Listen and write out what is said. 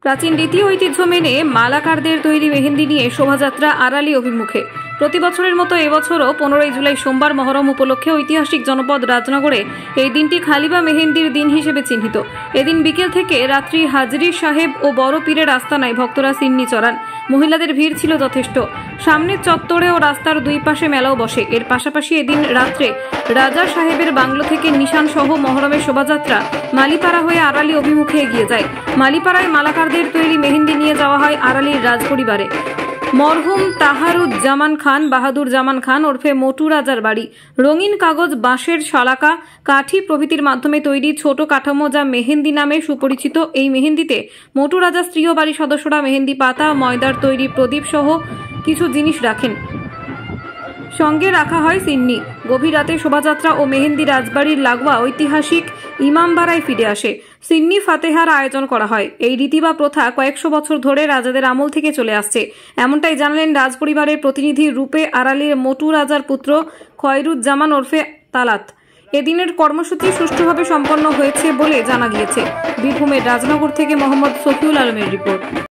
প্রাচীন রীতি ঐতিহ্য মেনে মালাকারদের তৈরি মেহেন্দি নিয়ে শোভাযাত্রা আরালি অভিমুখে। প্রতি বছরের মতো এবছরও 15 জুলাই সোমবার মহরম উপলক্ষে ঐতিহাসিক জনপদ রাজনগরে এই দিনটি খালিবা মেহেন্দির দিন হিসেবে চিহ্নিত। এদিন বিকেল থেকে রাত্রি হাজরি সাহেব ও বড় পীরের আস্তানায় ভক্তরা সিন্নি চড়ান। মহিলাদের ভিড় ছিল যথেষ্ট। সামনের চত্বরে ও রাস্তার দুই পাশে মেলাও বসে। এর পাশাপাশি এদিন রাত্রে রাজা সাহেবের বাংলো থেকে নিশান সহ মহরমের শোভাযাত্রা মালিপাড়া হয়ে আরালি অভিমুখে এগিয়ে যায়। মালিপাড়ায় মালাকারদের তৈরি মেহেন্দি নিয়ে যাওয়া হয় আরালির রাজপরিবারে। মরহুম তাহারুজ্জামান খান বাহাদুর জামান খান ওরফে মোটু রাজার বাড়ি। রঙিন কাগজ, বাঁশের শালাকা, কাঠি প্রভৃতির মাধ্যমে তৈরি ছোট কাঠামো যা মেহেন্দি নামে সুপরিচিত। এই মেহেন্দিতে মোটু রাজার স্ত্রী ও বাড়ির সদস্যরা মেহেন্দি পাতা, ময়দার তৈরি প্রদীপ সহ কিছু জিনিস রাখেন। সঙ্গে রাখা হয় সিন্নি। গভীর রাতে শোভাযাত্রা ও মেহেন্দি রাজবাড়ির লাগোয়া ঐতিহাসিক ইমামবাড়ায় ফিরে আসে। সিন্নি ফাতেহার আয়োজন করা হয়। এই রীতি বা প্রথা কয়েকশো বছর ধরে রাজাদের আমল থেকে চলে আসছে, এমনটাই জানালেন রাজপরিবারের প্রতিনিধি রূপে আরালির মোটু রাজার পুত্র খয়রুজ্জামান ওরফে তালাত। এদিনের কর্মসূচি সুষ্ঠুভাবে সম্পন্ন হয়েছে বলে জানা গিয়েছে। বীরভূমের রাজনগর থেকে মোহাম্মদ সফিউল আলমের রিপোর্ট।